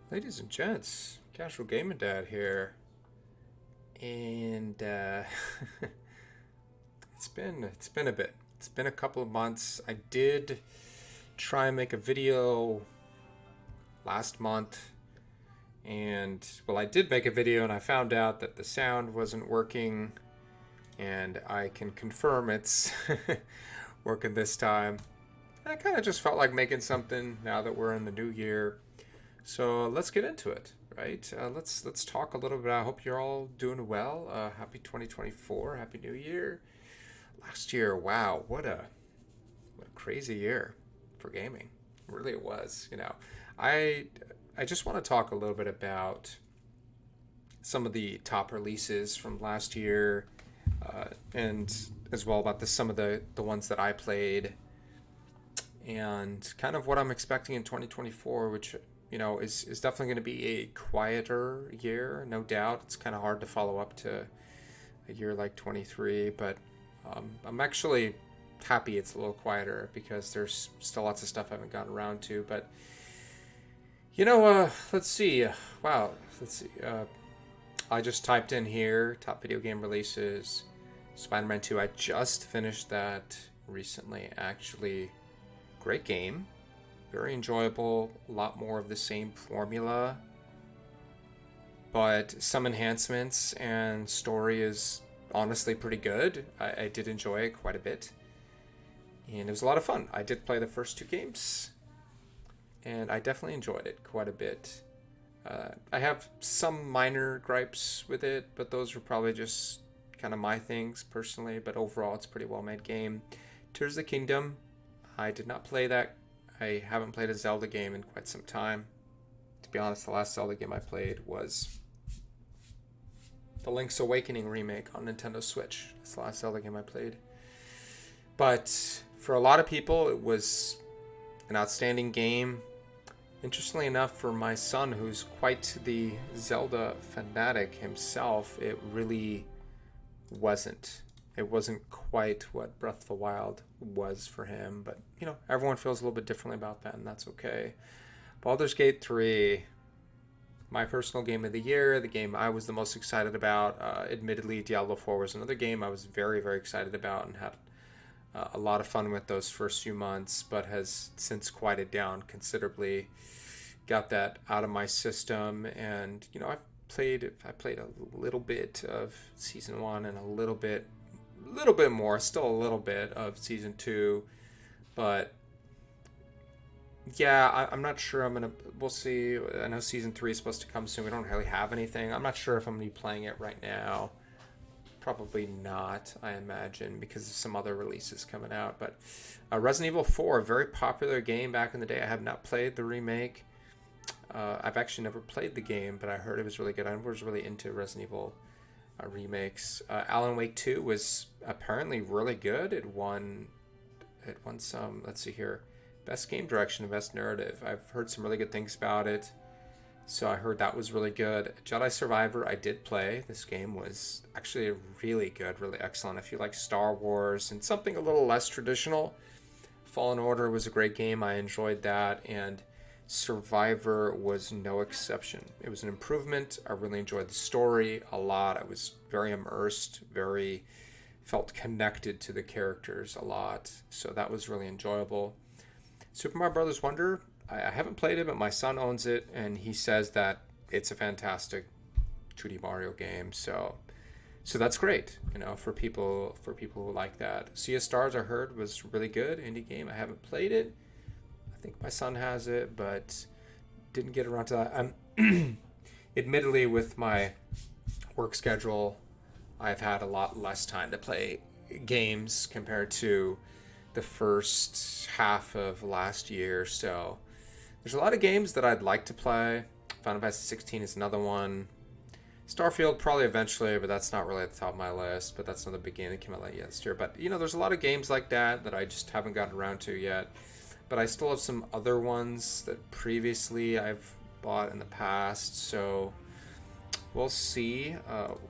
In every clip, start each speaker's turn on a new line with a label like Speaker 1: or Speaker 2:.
Speaker 1: Ladies and gents, Casual Gaming Dad here, and it's been a bit. It's been a couple of months. I did try and make a video last month, and well, I did make a video, and I found out that the sound wasn't working, and I can confirm it's working this time. I kind of just felt like making something now that we're in the new year. So let's get into it, right? Let's talk a little bit. I hope you're all doing well. Happy 2024. Happy New Year. Last year, wow, what a crazy year for gaming. Really, it was. I I just want to talk a little bit about some of the top releases from last year, and as well about some of the ones that I played, and kind of what I'm expecting in 2024, which is definitely going to be a quieter year, no doubt. It's kind of hard to follow up to a year like 23, but I'm actually happy it's a little quieter because there's still lots of stuff I haven't gotten around to. But let's see. Wow, let's see. I just typed in here top video game releases. Spider-Man 2. I just finished that recently, actually. Great game, very enjoyable, a lot more of the same formula, but some enhancements, and story is honestly pretty good. I did enjoy it quite a bit, and it was a lot of fun. I did play the first two games, and I definitely enjoyed it quite a bit. I have some minor gripes with it, but those are probably just kind of my things personally, but overall it's a pretty well made game. Tears of the Kingdom, I did not play that. I haven't played a Zelda game in quite some time. To be honest, the last Zelda game I played was the Link's Awakening remake on Nintendo Switch. That's the last Zelda game I played. But for a lot of people, it was an outstanding game. Interestingly enough, for my son, who's quite the Zelda fanatic himself, it really wasn't. It wasn't quite what Breath of the Wild was for him, but everyone feels a little bit differently about that, and that's okay. Baldur's Gate 3, my personal game of the year, the game I was the most excited about. Admittedly, Diablo 4 was another game I was very, very excited about and had a lot of fun with those first few months, but has since quieted down considerably. Got that out of my system, and I played a little bit of season 1 and a little bit more, still a little bit of season 2, but yeah, I'm not sure. We'll see. I know season 3 is supposed to come soon. We don't really have anything. I'm not sure if I'm gonna be playing it right now. Probably not, I imagine, because of some other releases coming out. But Resident Evil 4, a very popular game back in the day. I have not played the remake. I've actually never played the game, but I heard it was really good. I was really into Resident Evil remakes. Alan Wake 2 was apparently really good. It won some. Let's see here, best game direction and best narrative. I've heard some really good things about it. So I heard that was really good. Jedi Survivor, I did play. This game was actually really good, really excellent. If you like Star Wars and something a little less traditional, Fallen Order was a great game. I enjoyed that, and Survivor was no exception. It was an improvement. I really enjoyed the story a lot. I was very immersed, very felt connected to the characters a lot. So that was really enjoyable. Super Mario Brothers Wonder, I haven't played it, but my son owns it, and he says that it's a fantastic 2D Mario game. So that's great, for people who like that. Sea of Stars, I heard, was really good indie game. I haven't played it. I think my son has it, but didn't get around to that. Admittedly, with my work schedule, I've had a lot less time to play games compared to the first half of last year. So there's a lot of games that I'd like to play. Final Fantasy 16 is another one. Starfield probably eventually, but that's not really at the top of my list. But that's another big game that came out late yesterday. But there's a lot of games like that I just haven't gotten around to yet. But I still have some other ones that previously I've bought in the past. So we'll see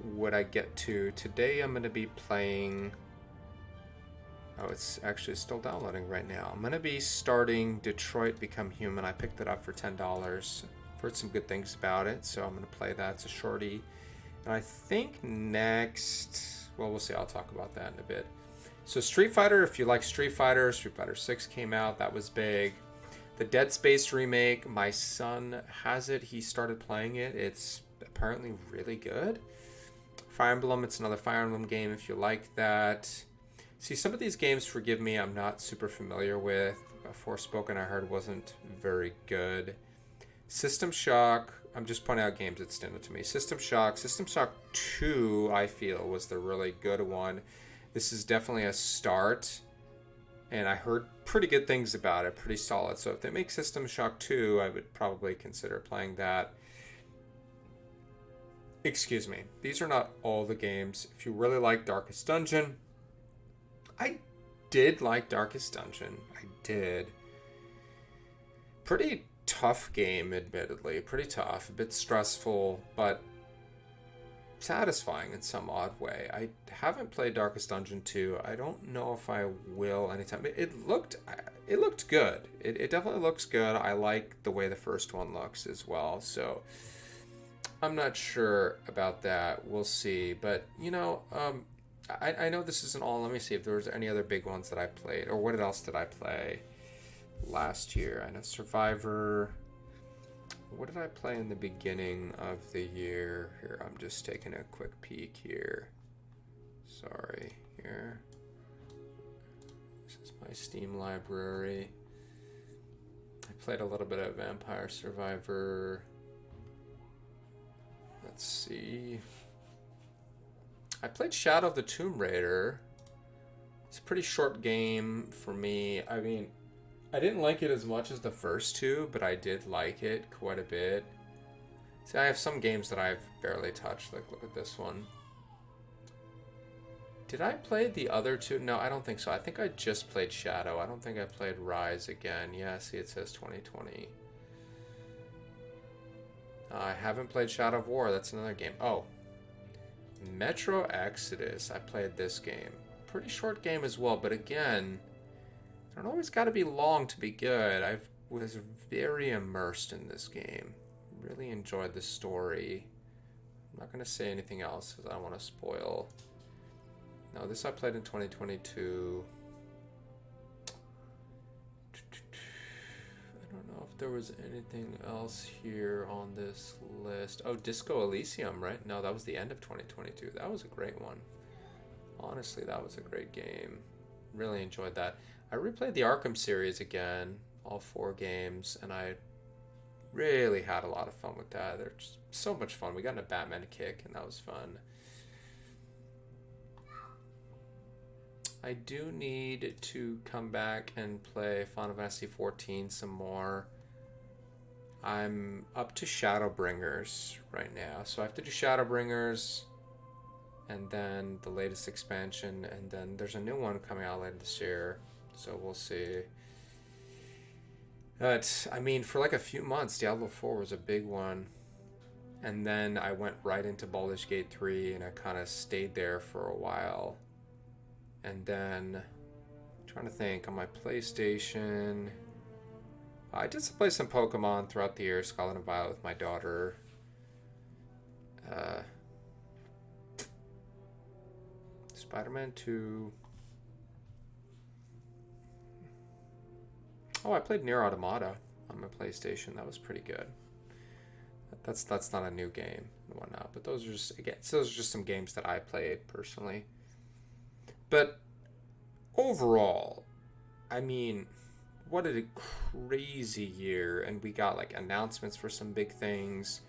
Speaker 1: what I get to. Today I'm going to be playing. Oh, it's actually still downloading right now. I'm going to be starting Detroit Become Human. I picked it up for $10 I've heard some good things about it, so I'm going to play that. It's a shorty. And I think next, well, we'll see. I'll talk about that in a bit. So Street Fighter, if you like Street Fighter 6 came out. That was big. The Dead Space remake, my son has it. He started playing it. It's apparently really good. Fire Emblem, it's another Fire Emblem game if you like that. See, some of these games, forgive me, I'm not super familiar with. Forspoken, I heard, wasn't very good. System Shock, I'm just pointing out games that stand out to me. System Shock 2, I feel, was the really good one. This is definitely a start, and I heard pretty good things about it, pretty solid. So if they make System Shock 2, I would probably consider playing that. Excuse me. These are not all the games. If you really like Darkest Dungeon, I did like Darkest Dungeon. I did. Pretty tough game, admittedly. Pretty tough. A bit stressful, but satisfying in some odd way. I haven't played Darkest Dungeon 2. I don't know if I will anytime. It looked good. It definitely looks good. I like the way the first one looks as well. So I'm not sure about that. We'll see. But I know this isn't all. Let me see if there was any other big ones that I played, or what else did I play last year? I know Survivor. What did I play in the beginning of the year? Here, I'm just taking a quick peek here. Sorry, here. This is my Steam library. I played a little bit of Vampire Survivor. Let's see. I played Shadow of the Tomb Raider. It's a pretty short game for me. I mean, I didn't like it as much as the first two, but I did like it quite a bit. See, I have some games that I've barely touched. Like, look at this one. Did I play the other two? No, I don't think so. I think I just played Shadow. I don't think I played Rise again. Yeah, see, it says 2020. I haven't played Shadow of War. That's another game. Oh, Metro Exodus. I played this game. Pretty short game as well, but again, I don't always got to be long to be good. I was very immersed in this game. Really enjoyed the story. I'm not going to say anything else because I don't want to spoil. No, this I played in 2022. I don't know if there was anything else here on this list. Oh, Disco Elysium, right? No, that was the end of 2022. That was a great one. Honestly, that was a great game. Really enjoyed that. I replayed the Arkham series again, all 4 games, and I really had a lot of fun with that. They're just so much fun. We got in a Batman kick, and that was fun. I do need to come back and play Final Fantasy XIV some more. I'm up to Shadowbringers right now, so I have to do Shadowbringers, and then the latest expansion, and then there's a new one coming out later this year, so we'll see. But, I mean, for like a few months, Diablo 4 was a big one, and then I went right into Baldur's Gate 3, and I kind of stayed there for a while. And then, I'm trying to think, on my PlayStation, I did play some Pokemon throughout the year, Scarlet and Violet with my daughter. Spider-Man 2. Oh, I played Nier Automata on my PlayStation. That was pretty good. That's not a new game and whatnot, but those are just some games that I played personally. But overall, I mean, what a crazy year, and we got like announcements for some big things.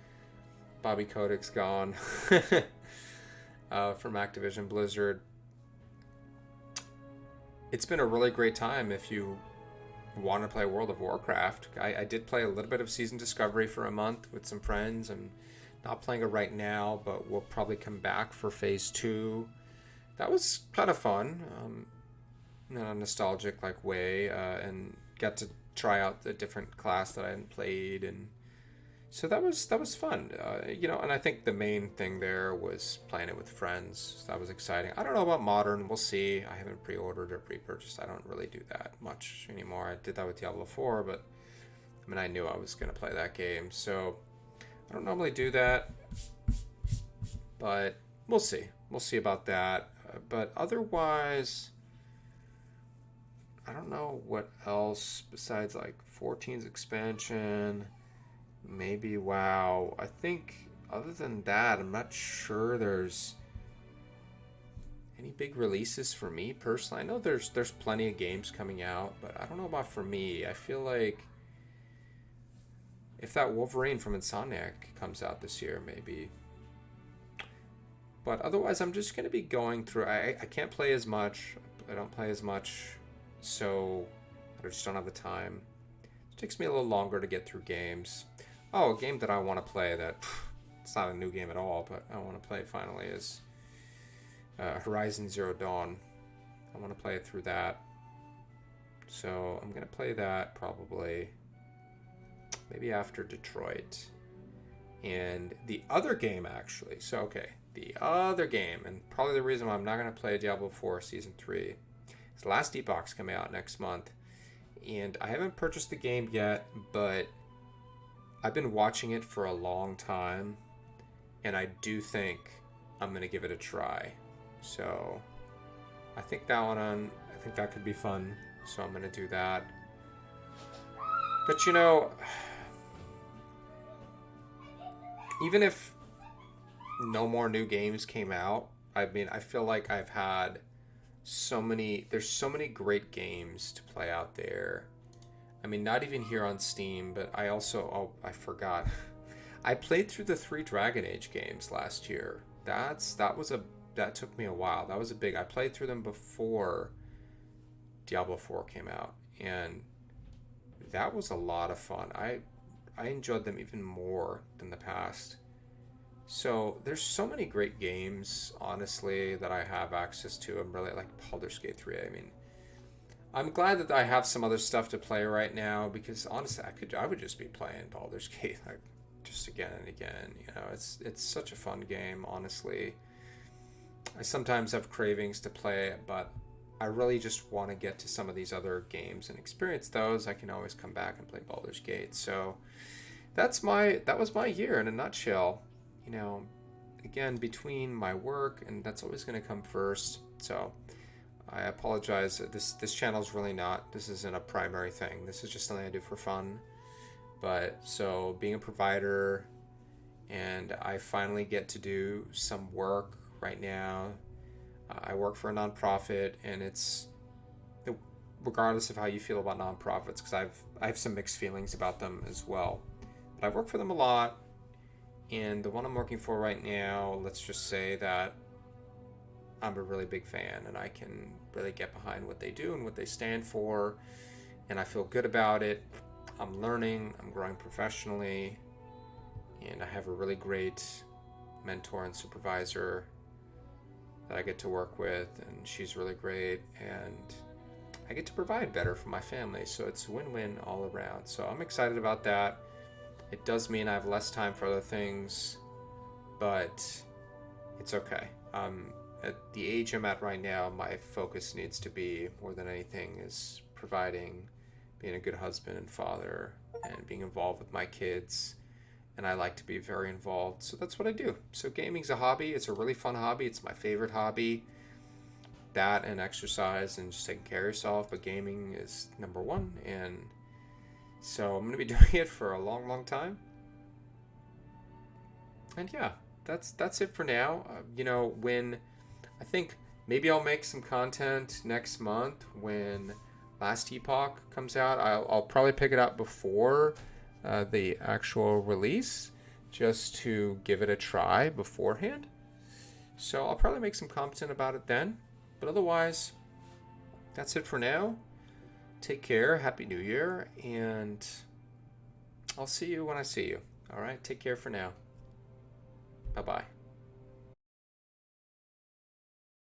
Speaker 1: Bobby Kotick's gone from Activision Blizzard. It's been a really great time if you want to play World of Warcraft. I did play a little bit of Season Discovery for a month with some friends. I'm not playing it right now, but we'll probably come back for Phase 2. That was kind of fun, in a nostalgic like way, and got to try out the different class that I hadn't played, and so that was fun, and I think the main thing there was playing it with friends. So that was exciting. I don't know about Modern. We'll see. I haven't pre-ordered or pre-purchased. I don't really do that much anymore. I did that with Diablo 4, but I mean, I knew I was going to play that game, so I don't normally do that, but we'll see. We'll see about that. But otherwise, I don't know what else besides like 14's expansion, maybe WoW. I think other than that, I'm not sure there's any big releases for me personally. I know there's plenty of games coming out, but I don't know about for me. I feel like if that Wolverine from Insomniac comes out this year, maybe. But otherwise, I'm just going to be going through. I can't play as much. I don't play as much, so I just don't have the time. It takes me a little longer to get through games. Oh, a game that I want to play that it's not a new game at all, but I want to play finally is Horizon Zero Dawn. I want to play it through that. So I'm going to play that probably maybe after Detroit. And the other game, actually. So, okay. The other game, and probably the reason why I'm not going to play Diablo 4 Season 3, is Last Epoch's coming out next month. And I haven't purchased the game yet, but I've been watching it for a long time, and I do think I'm going to give it a try. So I think that could be fun, so I'm going to do that. But you know, even if no more new games came out, I mean, I feel like I've had there's so many great games to play out there. I mean, not even here on Steam, but I forgot. I played through the 3 Dragon Age games last year. That took me a while. That was I played through them before Diablo 4 came out, and that was a lot of fun. I enjoyed them even more than the past. So there's so many great games, honestly, that I have access to. I'm really like Baldur's Gate 3. I mean, I'm glad that I have some other stuff to play right now, because honestly, I would just be playing Baldur's Gate like just again and again. You know, it's such a fun game, honestly. I sometimes have cravings to play it, but I really just want to get to some of these other games and experience those. I can always come back and play Baldur's Gate. So that was my year in a nutshell. You know, again, between my work, and that's always going to come first. So I apologize. This channel is really not. This isn't a primary thing. This is just something I do for fun. But so being a provider, and I finally get to do some work right now. I work for a nonprofit, and it's regardless of how you feel about nonprofits, because I have some mixed feelings about them as well. But I work for them a lot. And the one I'm working for right now, let's just say that I'm a really big fan, and I can really get behind what they do and what they stand for, and I feel good about it. I'm learning, I'm growing professionally, and I have a really great mentor and supervisor that I get to work with, and she's really great, and I get to provide better for my family, so it's win-win all around. So I'm excited about that. It does mean I have less time for other things, but it's okay. At the age I'm at right now, my focus needs to be, more than anything, is providing, being a good husband and father, and being involved with my kids. And I like to be very involved, so that's what I do. So gaming's a hobby. It's a really fun hobby. It's my favorite hobby. That and exercise and just taking care of yourself, but gaming is number one, and so I'm going to be doing it for a long, long time. And yeah, that's it for now. You know, when I think maybe I'll make some content next month when Last Epoch comes out. I'll probably pick it up before the actual release, just to give it a try beforehand. So I'll probably make some content about it then. But otherwise, that's it for now. Take care. Happy New Year. And I'll see you when I see you. All right. Take care for now. Bye-bye.